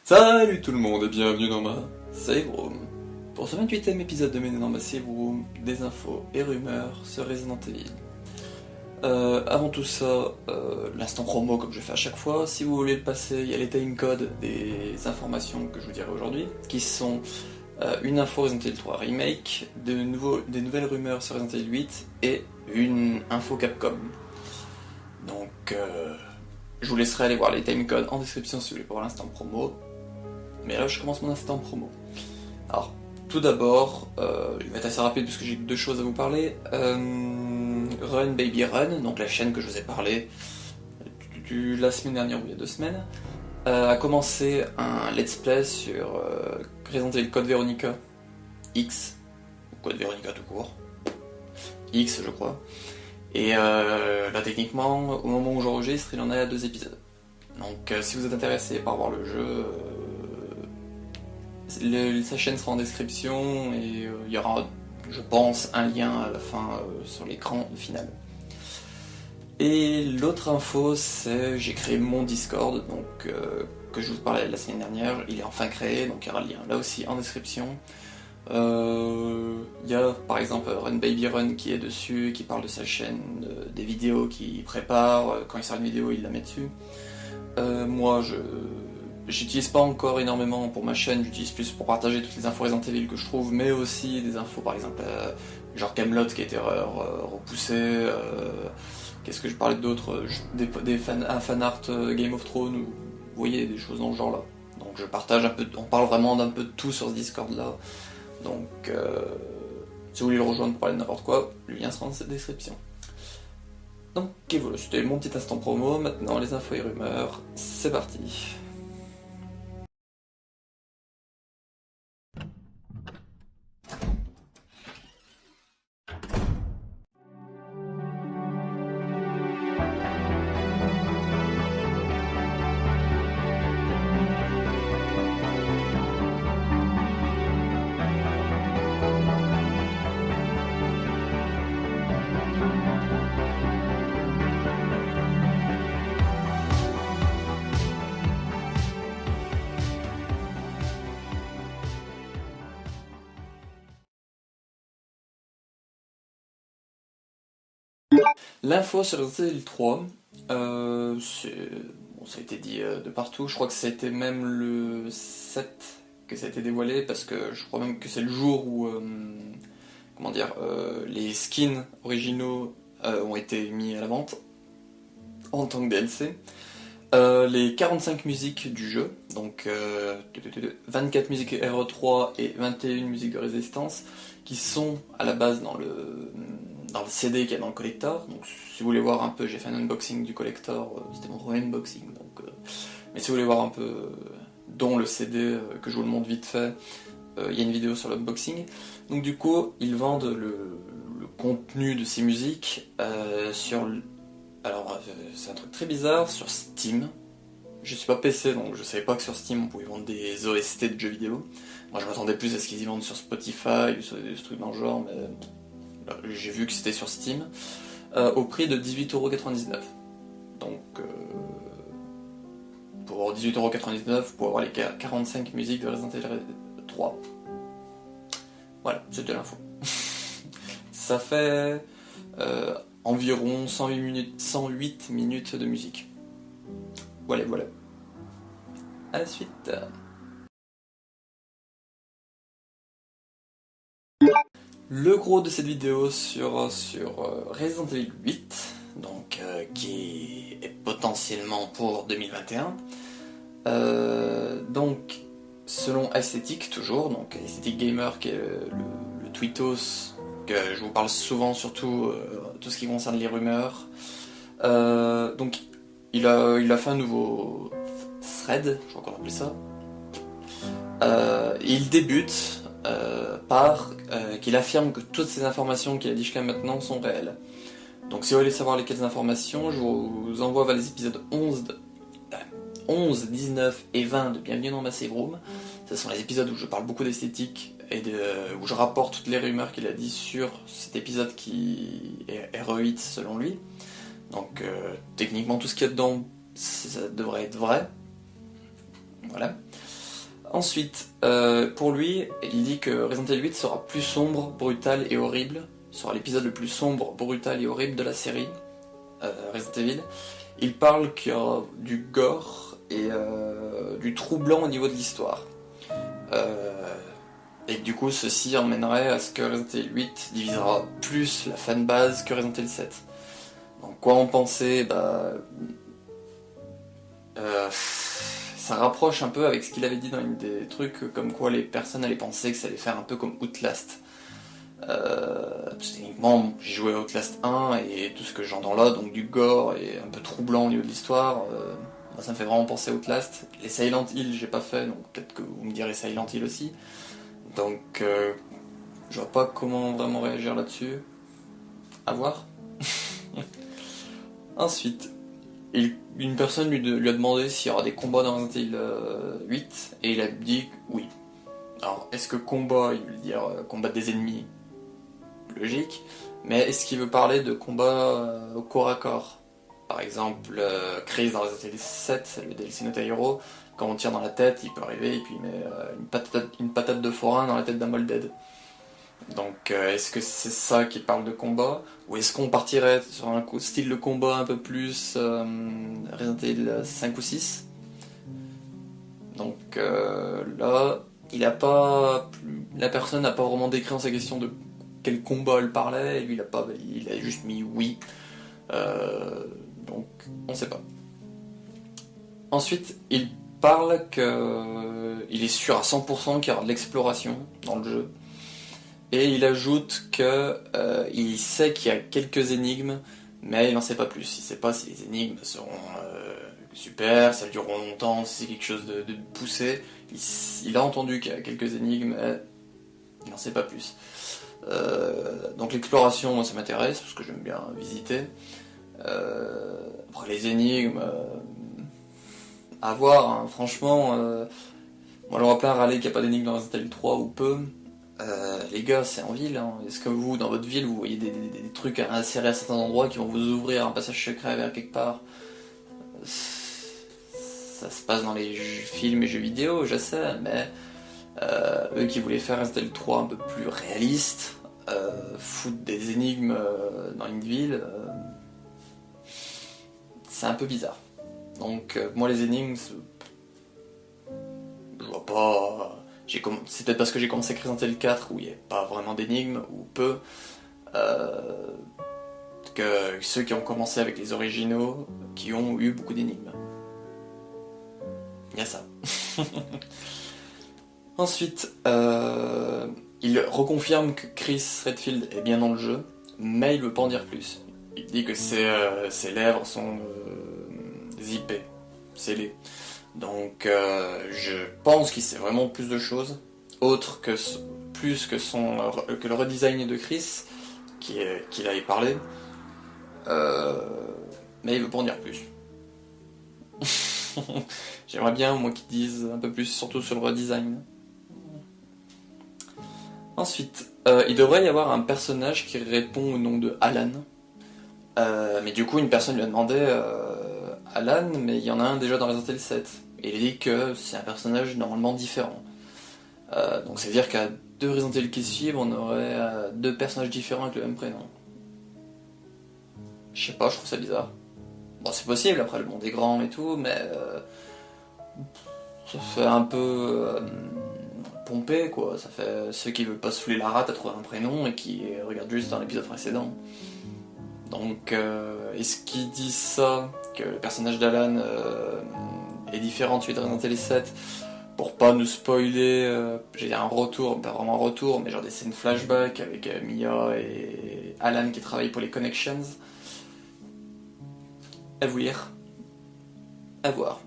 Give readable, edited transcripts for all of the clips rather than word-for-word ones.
Salut tout le monde et bienvenue dans ma Save Room. Pour ce 28e épisode de Mener dans ma Save Room, des infos et rumeurs sur Resident Evil. Avant tout ça, l'instant promo comme je fais à chaque fois, si vous voulez le passer, il y a les timecodes des informations que je vous dirai aujourd'hui, qui sont une info Resident Evil 3 Remake, des nouvelles rumeurs sur Resident Evil 8 et une info Capcom. Donc je vous laisserai aller voir les timecodes en description si vous voulez pour l'instant promo. Mais là je commence mon instant promo. Alors tout d'abord, il va être assez rapide parce que j'ai deux choses à vous parler. Run Baby Run, donc la chaîne que je vous ai parlé la semaine dernière ou il y a 2 semaines, a commencé un let's play sur Resident Evil Code Veronica X, ou Code Veronica tout court, X je crois. Et là techniquement, au moment où j'enregistre, il en est à 2 épisodes. Donc si vous êtes intéressé par voir le jeu, sa chaîne sera en description et il y aura, je pense, un lien à la fin sur l'écran final. Et l'autre info, c'est j'ai créé mon Discord, donc que je vous parlais la semaine dernière. Il est enfin créé, donc il y aura le lien là aussi en description. Il y a par exemple Run Baby Run qui est dessus, qui parle de sa chaîne, des vidéos qu'il prépare. Quand il sort une vidéo, il la met dessus. Moi, j'utilise pas encore énormément pour ma chaîne, j'utilise plus pour partager toutes les infos Resident Evil que je trouve, mais aussi des infos par exemple genre Camelot qui a été repoussé, qu'est-ce que je parlais d'autres, un fan art Game of Thrones, ou vous voyez des choses dans ce genre là. Donc je partage un peu, on parle vraiment d'un peu de tout sur ce Discord là. Donc si vous voulez le rejoindre pour parler de n'importe quoi, le lien sera dans cette description. Donc et voilà, c'était mon petit instant promo, maintenant les infos et rumeurs, c'est parti. L'info sur Resident Evil 3, bon, ça a été dit de partout, je crois que c'était même le 7 que ça a été dévoilé, parce que je crois même que c'est le jour où comment dire, les skins originaux ont été mis à la vente en tant que DLC. Les 45 musiques du jeu, donc 24 musiques RE3 et 21 musiques de Résistance, qui sont à la base dans le CD qu'il y a dans le collector. Donc si vous voulez voir un peu, j'ai fait un unboxing du collector, c'était mon premier unboxing, donc, mais si vous voulez voir un peu dont le CD, que je vous le montre vite fait, il y a une vidéo sur l'unboxing. Donc du coup, ils vendent le contenu de ces musiques sur... Alors, c'est un truc très bizarre, sur Steam. Je suis pas PC, donc je savais pas que sur Steam on pouvait vendre des OST de jeux vidéo. Moi je m'attendais plus à ce qu'ils y vendent sur Spotify ou sur des trucs dans le genre, mais j'ai vu que c'était sur Steam, au prix de 18,99€. Donc, pour 18,99€, vous pouvez avoir les 45 musiques de Resident Evil 3. Voilà, c'était l'info. Ça fait environ 108 minutes de musique. Voilà. À la suite. Le gros de cette vidéo sur Resident Evil 8, donc qui est potentiellement pour 2021. Donc, selon Aesthetic toujours, donc Aesthetic Gamer qui est le tweetos que je vous parle souvent, surtout tout ce qui concerne les rumeurs. Donc, il a fait un nouveau thread, je crois qu'on appelle ça. Il débute par qu'il affirme que toutes ces informations qu'il a dit jusqu'à maintenant sont réelles. Donc si vous voulez savoir lesquelles informations, je vous envoie vers les épisodes 11, 19 et 20 de Bienvenue dans ma Save Room. Ce sont les épisodes où je parle beaucoup d'esthétique et où je rapporte toutes les rumeurs qu'il a dit sur cet épisode qui est RE8 selon lui. Donc techniquement tout ce qu'il y a dedans, ça devrait être vrai. Voilà. Ensuite, pour lui, il dit que Resident Evil 8 sera plus sombre, brutal et horrible. Sera l'épisode le plus sombre, brutal et horrible de la série Resident Evil. Il parle qu'il y aura du gore et du troublant au niveau de l'histoire. Et du coup, ceci emmènerait à ce que Resident Evil 8 divisera plus la fanbase que Resident Evil 7. Donc, quoi en penser? Ça rapproche un peu avec ce qu'il avait dit dans une des trucs, comme quoi les personnes allaient penser que ça allait faire un peu comme Outlast. Techniquement, j'ai joué à Outlast 1 et tout ce que j'entends là, donc du gore et un peu troublant au niveau de l'histoire, ça me fait vraiment penser à Outlast. Les Silent Hill, j'ai pas fait, donc peut-être que vous me direz Silent Hill aussi. Donc, je vois pas comment vraiment réagir là-dessus. À voir. Ensuite, une personne lui a demandé s'il y aura des combats dans Resident Evil 8 et il a dit oui. Alors, est-ce que combat, il veut dire combattre des ennemis? Logique. Mais est-ce qu'il veut parler de combat au corps à corps? Par exemple, Chris dans Resident Evil 7, le DLC No Hero, quand on tire dans la tête, il peut arriver et puis il met une patate de forain dans la tête d'un Molded. Donc est-ce que c'est ça qui parle de combat? Ou est-ce qu'on partirait sur un style de combat un peu plus Resident Evil 5 ou 6? Donc là, la personne n'a pas vraiment décrit en sa question de quel combat elle parlait, et lui il a juste mis oui. Donc on sait pas. Ensuite, il parle qu'il est sûr à 100% qu'il y aura de l'exploration dans le jeu. Et il ajoute que il sait qu'il y a quelques énigmes, mais il n'en sait pas plus. Il ne sait pas si les énigmes seront super, si elles dureront longtemps, si c'est quelque chose de poussé. Il a entendu qu'il y a quelques énigmes, mais il n'en sait pas plus. Donc l'exploration, moi, ça m'intéresse, parce que j'aime bien visiter. Après les énigmes, à voir, hein. Franchement, moi j'aurais plein râler qu'il n'y a pas d'énigmes dans Resident Evil 3 ou peu. Les gars, c'est en ville, hein. Est-ce que vous, dans votre ville, vous voyez des trucs à insérer à certains endroits qui vont vous ouvrir un passage secret vers quelque part? Ça se passe dans les films et jeux vidéo, je sais, mais eux qui voulaient faire Resident Evil 3 un peu plus réaliste, foutre des énigmes dans une ville, c'est un peu bizarre. Donc moi les énigmes, je vois pas... C'est peut-être parce que j'ai commencé avec Resident Evil 4 où il n'y a pas vraiment d'énigmes, ou peu, que ceux qui ont commencé avec les originaux, qui ont eu beaucoup d'énigmes. Il y a ça. Ensuite, il reconfirme que Chris Redfield est bien dans le jeu, mais il veut pas en dire plus. Il dit que ses lèvres sont zippées, scellées. Donc je pense qu'il sait vraiment plus de choses, autre que plus que que le redesign de Chris qu'il avait parlé, mais il veut pas en dire plus. J'aimerais bien moi qu'ils disent un peu plus, surtout sur le redesign. Ensuite, il devrait y avoir un personnage qui répond au nom de Alan, mais du coup une personne lui a demandé Alan, mais il y en a un déjà dans Resident Evil 7. Et il dit que c'est un personnage normalement différent. Donc c'est à dire qu'à 2 Resident Evil qui suivent, on aurait 2 personnages différents avec le même prénom. Je sais pas, je trouve ça bizarre. Bon, c'est possible, après le monde est grand et tout, mais ça fait un peu pompé, quoi. Ça fait ceux qui veulent pas se fouler la rate à trouver un prénom et qui regardent juste dans l'épisode précédent. Donc, est-ce qu'ils disent ça, que le personnage d'Alan est différent de celui de Resident Evil 7, pour pas nous spoiler, j'ai un retour, pas vraiment un retour, mais genre des scènes flashback avec Mia et Alan qui travaillent pour les Connections. À voir. À voir.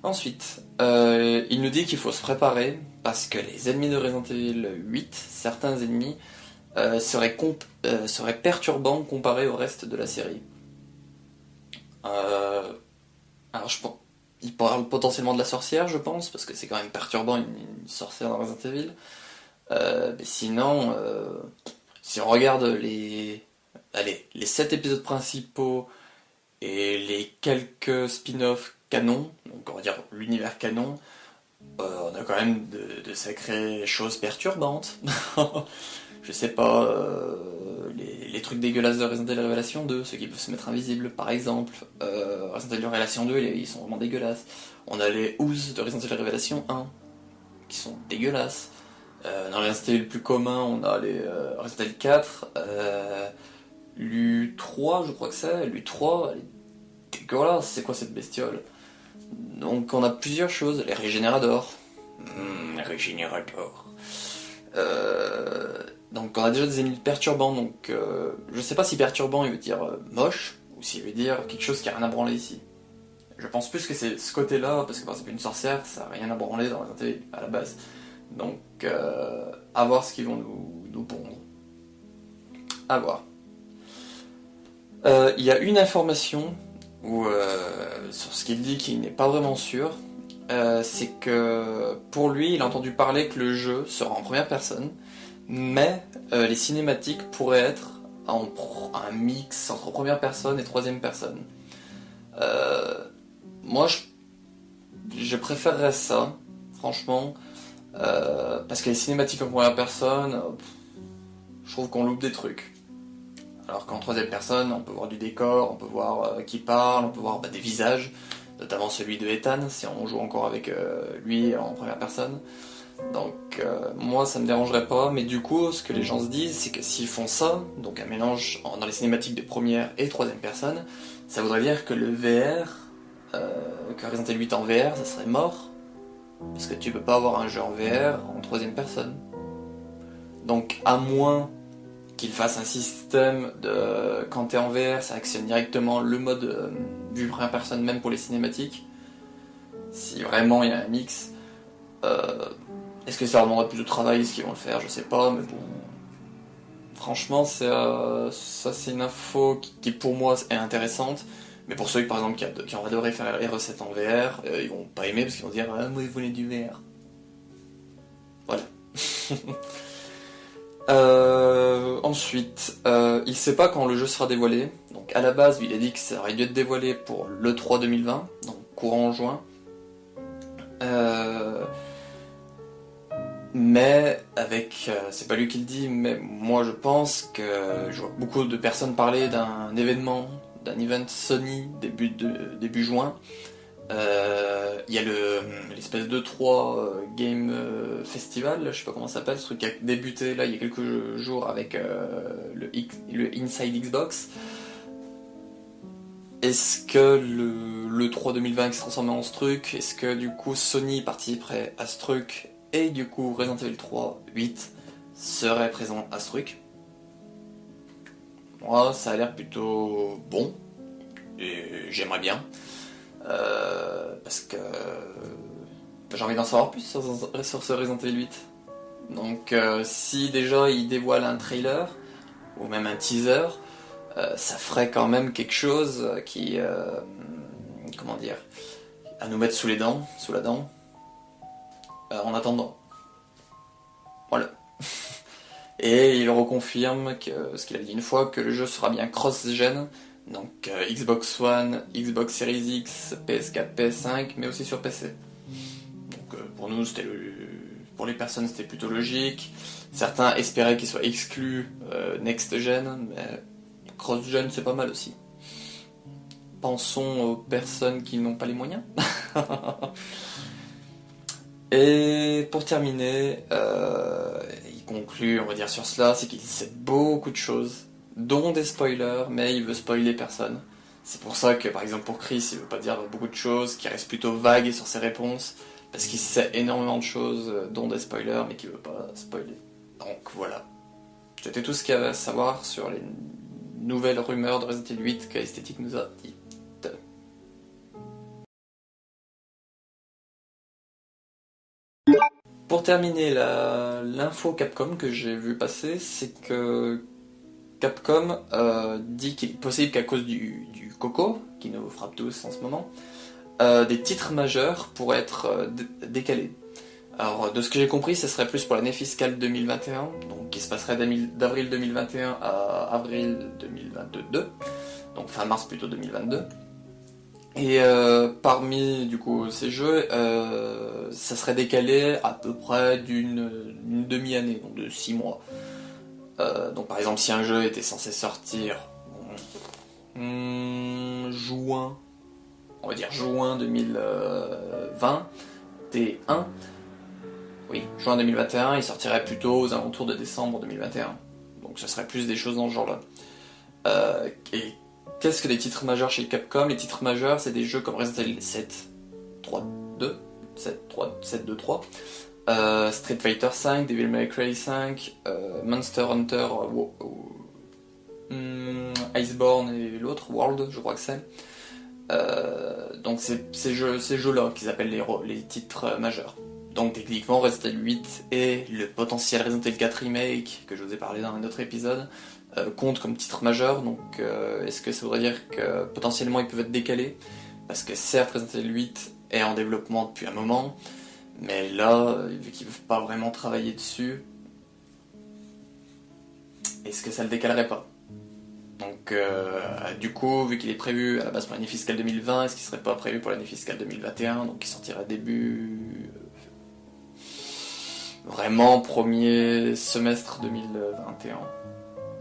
Ensuite, il nous dit qu'il faut se préparer parce que les ennemis de Resident Evil 8, certains ennemis, seraient perturbants comparés au reste de la série. Alors il parle potentiellement de la sorcière, je pense, parce que c'est quand même perturbant une sorcière dans Resident Evil. Mais sinon, si on regarde les 7 épisodes principaux et les quelques spin-offs canon, donc on va dire l'univers canon, On a quand même de sacrées choses perturbantes. Je sais pas, les trucs dégueulasses de Resident Evil Révélation 2, ceux qui peuvent se mettre invisibles par exemple. Resident Evil Révélation 2, ils sont vraiment dégueulasses. On a les Ooze de Resident Evil Révélation 1, qui sont dégueulasses. Dans les Resident Evil plus communs, on a les Resident Evil 4, l'U3 je crois que c'est, l'U3, elle est dégueulasse, c'est quoi cette bestiole? Donc on a plusieurs choses, les Régénérators. Régénérator. Donc on a déjà des ennemis perturbants, donc je sais pas si perturbant il veut dire moche, ou s'il veut dire quelque chose qui a rien à branler ici. Je pense plus que c'est ce côté-là, parce que par exemple une sorcière, ça a rien à branler dans Resident Evil à la base. Donc à voir ce qu'ils vont nous pondre. À voir. Il y a une information sur ce qu'il dit qui n'est pas vraiment sûr. C'est que pour lui, il a entendu parler que le jeu sera en première personne, mais les cinématiques pourraient être un mix entre première personne et troisième personne. Moi, je préférerais ça, franchement, parce que les cinématiques en première personne, je trouve qu'on loupe des trucs. Alors qu'en troisième personne, on peut voir du décor, on peut voir qui parle, on peut voir des visages, notamment celui de Ethan, si on joue encore avec lui en première personne. Donc moi ça me dérangerait pas, mais du coup ce que les gens se disent, c'est que s'ils font ça, donc un mélange dans les cinématiques de première et troisième personne, ça voudrait dire que le VR, que Resident Evil 8 en VR, ça serait mort, parce que tu peux pas avoir un jeu en VR en troisième personne. Donc à moins qu'il fasse un système de quand t'es en VR, ça actionne directement le mode vue première personne, même pour les cinématiques. Si vraiment il y a un mix, est-ce que ça leur demanderait plus de travail, est-ce qu'ils vont le faire, je sais pas, mais bon. Franchement, ça c'est une info qui pour moi est intéressante, mais pour ceux par exemple qui ont adoré faire les recettes en VR, ils vont pas aimer parce qu'ils vont dire ah moi ils voulaient du VR. Voilà. Ensuite, il sait pas quand le jeu sera dévoilé. Donc à la base, il a dit que ça aurait dû être dévoilé pour l'E3 2020, donc courant en juin. Mais avec, c'est pas lui qui le dit, mais moi je pense que je vois beaucoup de personnes parler d'un événement, d'un event Sony début juin. Il y a l'espèce de 3 Game Festival, je sais pas comment ça s'appelle, ce truc qui a débuté là il y a quelques jours avec le Inside Xbox. Est-ce que le 3 2020 qui se transforme en ce truc, est-ce que du coup Sony participerait à ce truc et du coup Resident Evil 3, 8 serait présent à ce truc? Moi ça a l'air plutôt bon et j'aimerais bien. Parce que j'ai envie d'en savoir plus sur ce Resident Evil 8. Donc si déjà il dévoile un trailer ou même un teaser, ça ferait quand même quelque chose qui, comment dire, à nous mettre sous la dent, en attendant. Voilà. Et il reconfirme ce qu'il a dit une fois, que le jeu sera bien cross-gen. Donc Xbox One, Xbox Series X, PS4, PS5, mais aussi sur PC. Donc pour nous, pour les personnes, c'était plutôt logique. Certains espéraient qu'il soit exclu Next Gen, mais Cross-Gen, c'est pas mal aussi. Pensons aux personnes qui n'ont pas les moyens. Et pour terminer, il conclut, on va dire sur cela, c'est qu'il sait beaucoup de choses, dont des spoilers, mais il veut spoiler personne. C'est pour ça que, par exemple, pour Chris, il veut pas dire beaucoup de choses, qu'il reste plutôt vague sur ses réponses, parce qu'il sait énormément de choses, dont des spoilers, mais qu'il veut pas spoiler. Donc voilà. C'était tout ce qu'il y avait à savoir sur les nouvelles rumeurs de Resident Evil 8 que Esthétique nous a dit. Pour terminer, l'info Capcom que j'ai vu passer, c'est que Capcom dit qu'il est possible qu'à cause du Coco, qui nous frappe tous en ce moment, des titres majeurs pourraient être décalés. Alors, de ce que j'ai compris, ce serait plus pour l'année fiscale 2021, donc qui se passerait d'avril 2021 à avril 2022, donc fin mars plutôt 2022. Et parmi du coup ces jeux, ça serait décalé à peu près d'une demi-année, donc de 6 mois. Donc par exemple si un jeu était censé sortir juin, on va dire juin 2020, T1, oui, juin 2021, il sortirait plutôt aux alentours de décembre 2021. Donc ce serait plus des choses dans ce genre-là. Et qu'est-ce que des titres majeurs chez Capcom? Les titres majeurs, c'est des jeux comme Resident Evil 7, 3, 2, 7, 3, 7, 2, 3, Street Fighter 5, Devil May Cry 5, Monster Hunter, Iceborne et l'autre, World, je crois que c'est. Donc c'est ces jeux-là qu'ils appellent les titres majeurs. Donc techniquement Resident Evil 8 et le potentiel Resident Evil 4 Remake, que je vous ai parlé dans un autre épisode, compte comme titre majeur. Donc est-ce que ça voudrait dire que potentiellement ils peuvent être décalés? Parce que certes Resident Evil 8 est en développement depuis un moment, mais là, vu qu'ils ne peuvent pas vraiment travailler dessus, est-ce que ça le décalerait pas? Donc du coup, vu qu'il est prévu à la base pour l'année fiscale 2020, est-ce qu'il serait pas prévu pour l'année fiscale 2021? Donc il sortirait début vraiment premier semestre 2021.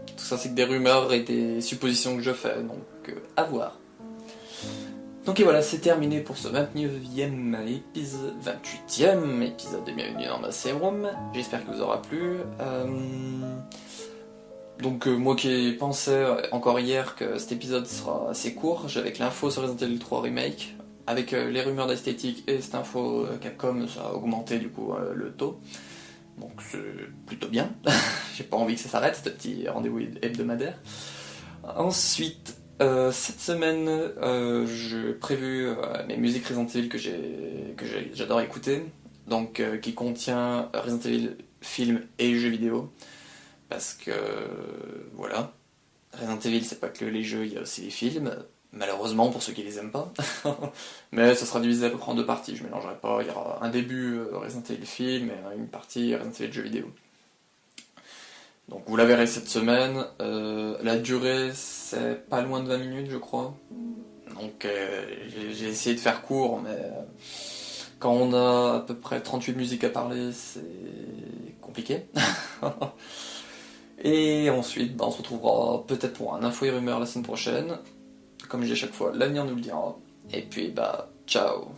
Tout ça c'est que des rumeurs et des suppositions que je fais, donc à voir. Donc et voilà, c'est terminé pour ce 29e épisode, 28e épisode de Bienvenue dans ma Room. J'espère qu'il vous aura plu. Donc moi qui pensais encore hier que cet épisode sera assez court, j'avais que l'info sur Resident Evil 3 Remake, avec les rumeurs d'esthétique et cette info Capcom, ça a augmenté du coup le taux. Donc c'est plutôt bien. J'ai pas envie que ça s'arrête, ce petit rendez-vous hebdomadaire. Ensuite, cette semaine, j'ai prévu mes musiques Resident Evil que j'adore écouter, donc qui contient Resident Evil film et jeux vidéo, parce que voilà, Resident Evil c'est pas que les jeux, il y a aussi les films, malheureusement pour ceux qui les aiment pas, mais ça sera divisé à peu près en deux parties, je mélangerai pas, il y aura un début Resident Evil film et une partie Resident Evil jeux vidéo. Donc vous la verrez cette semaine. La durée c'est pas loin de 20 minutes je crois. Donc j'ai essayé de faire court, mais quand on a à peu près 38 musiques à parler c'est compliqué. Et ensuite on se retrouvera peut-être pour un info et rumeur la semaine prochaine. Comme je dis à chaque fois, l'avenir nous le dira. Et puis ciao.